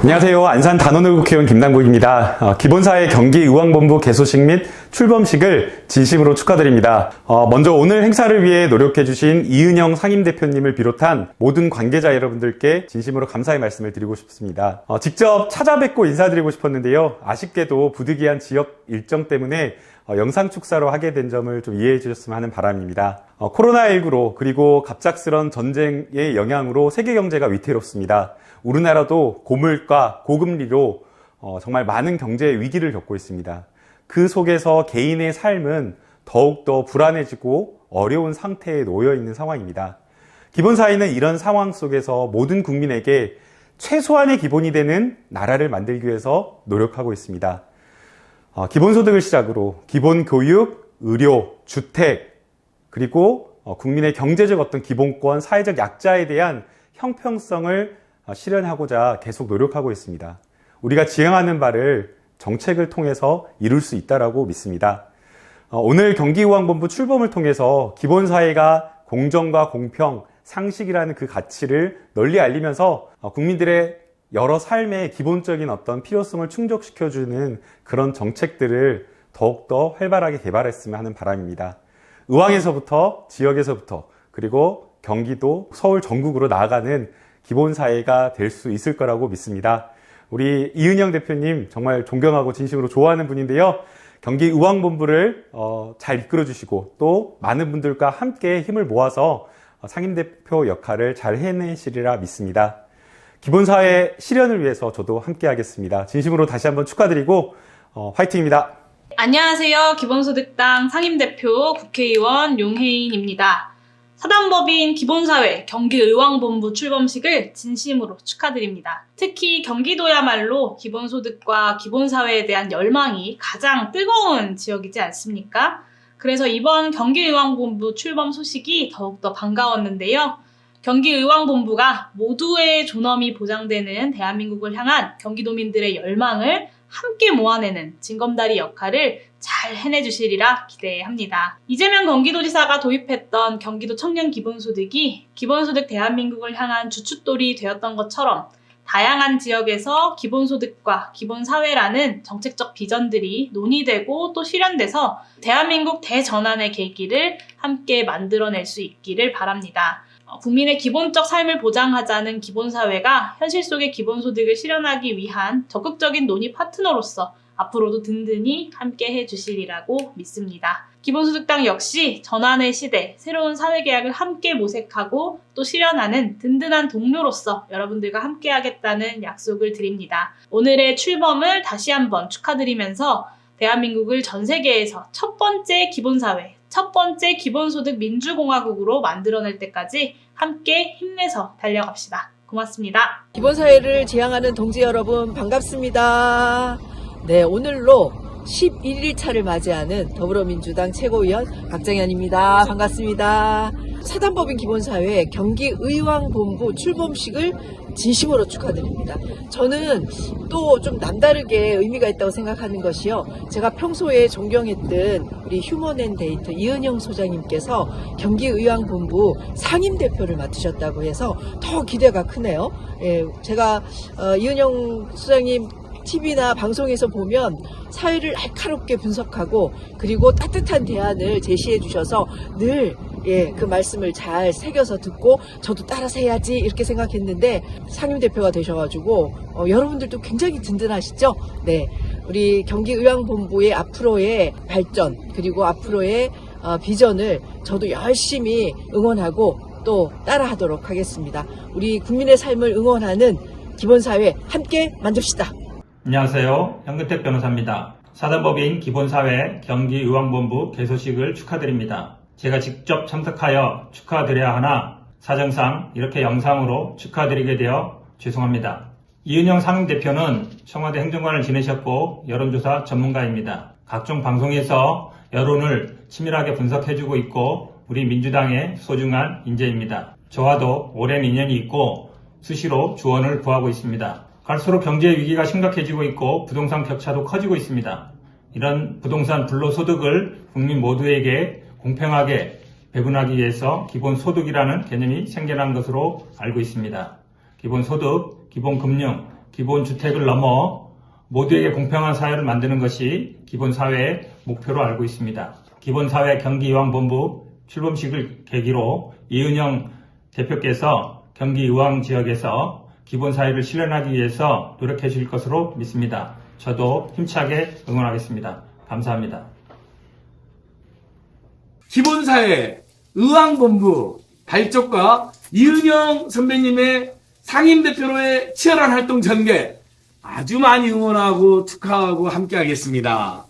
안녕하세요. 안산 단원을 국회의원 김남국입니다. 기본사회 경기의왕본부 개소식 및 출범식을 진심으로 축하드립니다. 먼저 오늘 행사를 위해 노력해주신 이은영 상임대표님을 비롯한 모든 관계자 여러분들께 진심으로 감사의 말씀을 드리고 싶습니다. 직접 찾아뵙고 인사드리고 싶었는데요. 아쉽게도 부득이한 지역 일정 때문에 영상 축사로 하게 된 점을 좀 이해해 주셨으면 하는 바람입니다. 코로나19로 그리고 갑작스런 전쟁의 영향으로 세계 경제가 위태롭습니다. 우리나라도 고물가, 고금리로 정말 많은 경제 위기를 겪고 있습니다. 그 속에서 개인의 삶은 더욱더 불안해지고 어려운 상태에 놓여 있는 상황입니다. 기본사회는 이런 상황 속에서 모든 국민에게 최소한의 기본이 되는 나라를 만들기 위해서 노력하고 있습니다. 기본소득을 시작으로 기본교육, 의료, 주택, 그리고 국민의 경제적 어떤 기본권, 사회적 약자에 대한 형평성을 실현하고자 계속 노력하고 있습니다. 우리가 지향하는 바를 정책을 통해서 이룰 수 있다고 믿습니다. 오늘 경기의왕본부 출범을 통해서 기본사회가 공정과 공평, 상식이라는 그 가치를 널리 알리면서 국민들의 여러 삶의 기본적인 어떤 필요성을 충족시켜주는 그런 정책들을 더욱더 활발하게 개발했으면 하는 바람입니다. 의왕에서부터, 지역에서부터, 그리고 경기도, 서울 전국으로 나아가는 기본사회가 될 수 있을 거라고 믿습니다. 우리 이은영 대표님 정말 존경하고 진심으로 좋아하는 분인데요. 경기의왕본부를 잘 이끌어주시고 또 많은 분들과 함께 힘을 모아서 상임대표 역할을 잘 해내시리라 믿습니다. 기본사회 실현을 위해서 저도 함께 하겠습니다. 진심으로 다시 한번 축하드리고 화이팅입니다. 안녕하세요. 기본소득당 상임대표 국회의원 용혜인입니다. 사단법인 기본사회 경기의왕본부 출범식을 진심으로 축하드립니다. 특히 경기도야말로 기본소득과 기본사회에 대한 열망이 가장 뜨거운 지역이지 않습니까? 그래서 이번 경기의왕본부 출범 소식이 더욱더 반가웠는데요. 경기의왕본부가 모두의 존엄이 보장되는 대한민국을 향한 경기도민들의 열망을 함께 모아내는 징검다리 역할을 잘 해내주시리라 기대합니다. 이재명 경기도지사가 도입했던 경기도 청년 기본소득이 기본소득 대한민국을 향한 주춧돌이 되었던 것처럼 다양한 지역에서 기본소득과 기본사회라는 정책적 비전들이 논의되고 또 실현돼서 대한민국 대전환의 계기를 함께 만들어낼 수 있기를 바랍니다. 국민의 기본적 삶을 보장하자는 기본사회가 현실 속의 기본소득을 실현하기 위한 적극적인 논의 파트너로서 앞으로도 든든히 함께 해주시리라고 믿습니다. 기본소득당 역시 전환의 시대, 새로운 사회계약을 함께 모색하고 또 실현하는 든든한 동료로서 여러분들과 함께 하겠다는 약속을 드립니다. 오늘의 출범을 다시 한번 축하드리면서 대한민국을 전 세계에서 첫 번째 기본사회, 첫 번째 기본소득 민주공화국으로 만들어낼 때까지 함께 힘내서 달려갑시다. 고맙습니다. 기본사회를 지향하는 동지 여러분 반갑습니다. 네, 오늘로 11일차를 맞이하는 더불어민주당 최고위원 박정현입니다. 반갑습니다. 사단법인 기본사회 경기의왕본부 출범식을 진심으로 축하드립니다. 저는 또 좀 남다르게 의미가 있다고 생각하는 것이요. 제가 평소에 존경했던 우리 휴먼앤데이터 이은영 소장님께서 경기의왕본부 상임대표를 맡으셨다고 해서 더 기대가 크네요. 예, 제가 이은영 소장님 TV나 방송에서 보면 사회를 날카롭게 분석하고 그리고 따뜻한 대안을 제시해 주셔서 늘 그 말씀을 잘 새겨서 듣고 저도 따라서 해야지 이렇게 생각했는데 상임대표가 되셔가지고 여러분들도 굉장히 든든하시죠? 네, 우리 경기의왕본부의 앞으로의 발전 그리고 앞으로의 비전을 저도 열심히 응원하고 또 따라하도록 하겠습니다. 우리 국민의 삶을 응원하는 기본사회 함께 만듭시다. 안녕하세요. 현근택 변호사입니다. 사단법인 기본사회 경기의왕본부 개소식을 축하드립니다. 제가 직접 참석하여 축하드려야 하나 사정상 이렇게 영상으로 축하드리게 되어 죄송합니다. 이은영 상임대표는 청와대 행정관을 지내셨고 여론조사 전문가입니다. 각종 방송에서 여론을 치밀하게 분석해주고 있고 우리 민주당의 소중한 인재입니다. 저와도 오랜 인연이 있고 수시로 조언을 구하고 있습니다. 갈수록 경제 위기가 심각해지고 있고 부동산 격차도 커지고 있습니다. 이런 부동산 불로소득을 국민 모두에게 공평하게 배분하기 위해서 기본소득이라는 개념이 생겨난 것으로 알고 있습니다. 기본소득, 기본금융, 기본주택을 넘어 모두에게 공평한 사회를 만드는 것이 기본사회의 목표로 알고 있습니다. 기본사회 경기의왕본부 출범식을 계기로 이은영 대표께서 경기 의왕 지역에서 기본사회를 실현하기 위해서 노력해 주실 것으로 믿습니다. 저도 힘차게 응원하겠습니다. 감사합니다. 기본사회 의왕본부 발족과 이은영 선배님의 상임대표로의 치열한 활동 전개 아주 많이 응원하고 축하하고 함께하겠습니다.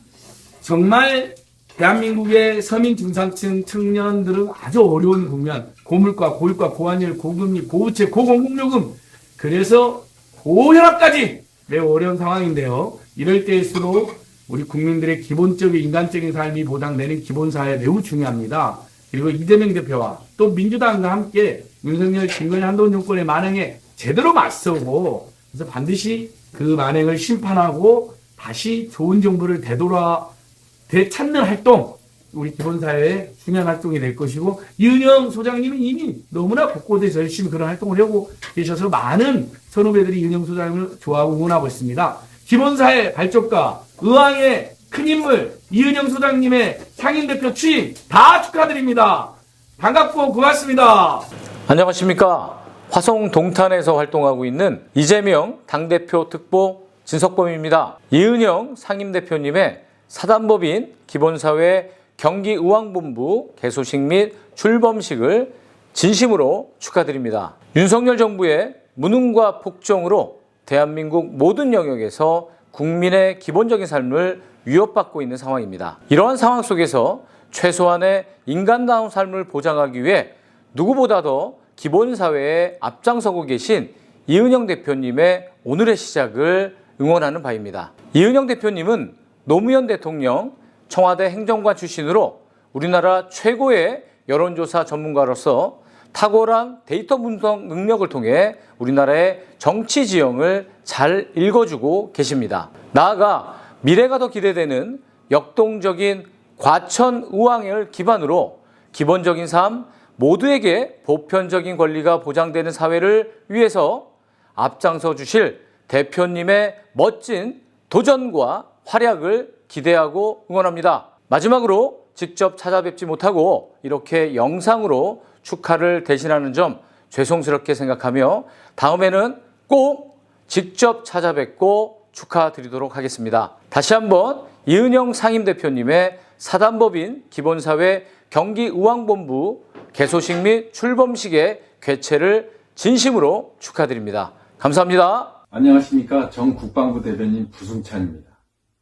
정말 대한민국의 서민 중산층 청년들은 아주 어려운 국면, 고물가, 고유가, 고환율, 고금리, 고부채, 고공공요금, 그래서 고혈압까지 매우 어려운 상황인데요. 이럴 때일수록 우리 국민들의 기본적인 인간적인 삶이 보장되는 기본사회 매우 중요합니다. 그리고 이재명 대표와 또 민주당과 함께 윤석열, 김건희, 한동훈 정권의 만행에 제대로 맞서고 그래서 반드시 그 만행을 심판하고 다시 좋은 정부를 되찾는 활동, 우리 기본사회의 중요한 활동이 될 것이고, 이은영 소장님은 이미 너무나 곳곳에서 열심히 그런 활동을 하고 계셔서 많은 선후배들이 이은영 소장님을 좋아하고 응원하고 있습니다. 기본사회 발족과 의왕의 큰 인물 이은영 소장님의 상임대표 취임 다 축하드립니다. 반갑고 고맙습니다. 안녕하십니까. 화성 동탄에서 활동하고 있는 이재명 당대표 특보 진석범입니다. 이은영 상임대표님의 사단법인 기본사회 경기의왕본부 개소식 및 출범식을 진심으로 축하드립니다. 윤석열 정부의 무능과 폭정으로 대한민국 모든 영역에서 국민의 기본적인 삶을 위협받고 있는 상황입니다. 이러한 상황 속에서 최소한의 인간다운 삶을 보장하기 위해 누구보다 더 기본사회에 앞장서고 계신 이은영 대표님의 오늘의 시작을 응원하는 바입니다. 이은영 대표님은 노무현 대통령 청와대 행정관 출신으로 우리나라 최고의 여론조사 전문가로서 탁월한 데이터 분석 능력을 통해 우리나라의 정치 지형을 잘 읽어주고 계십니다. 나아가 미래가 더 기대되는 역동적인 과천의왕을 기반으로 기본적인 삶, 모두에게 보편적인 권리가 보장되는 사회를 위해서 앞장서 주실 대표님의 멋진 도전과 활약을 기대하고 응원합니다. 마지막으로 직접 찾아뵙지 못하고 이렇게 영상으로 축하를 대신하는 점 죄송스럽게 생각하며 다음에는 꼭 직접 찾아뵙고 축하드리도록 하겠습니다. 다시 한번 이은영 상임대표님의 사단법인 기본사회 경기의왕본부 개소식 및 출범식의 개최를 진심으로 축하드립니다. 감사합니다. 안녕하십니까. 정 국방부 대변인 부승찬입니다.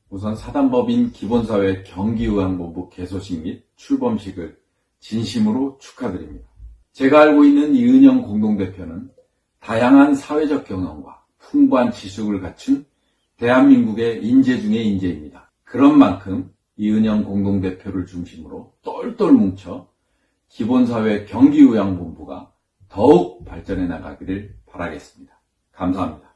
우선 사단법인 기본사회 경기의왕본부 개소식 및 출범식을 진심으로 축하드립니다. 제가 알고 있는 이은영 공동대표는 다양한 사회적 경험과 풍부한 지식을 갖춘 대한민국의 인재 중의 인재입니다. 그런 만큼 이은영 공동대표를 중심으로 똘똘 뭉쳐 기본사회 경기의왕본부가 더욱 발전해 나가기를 바라겠습니다. 감사합니다.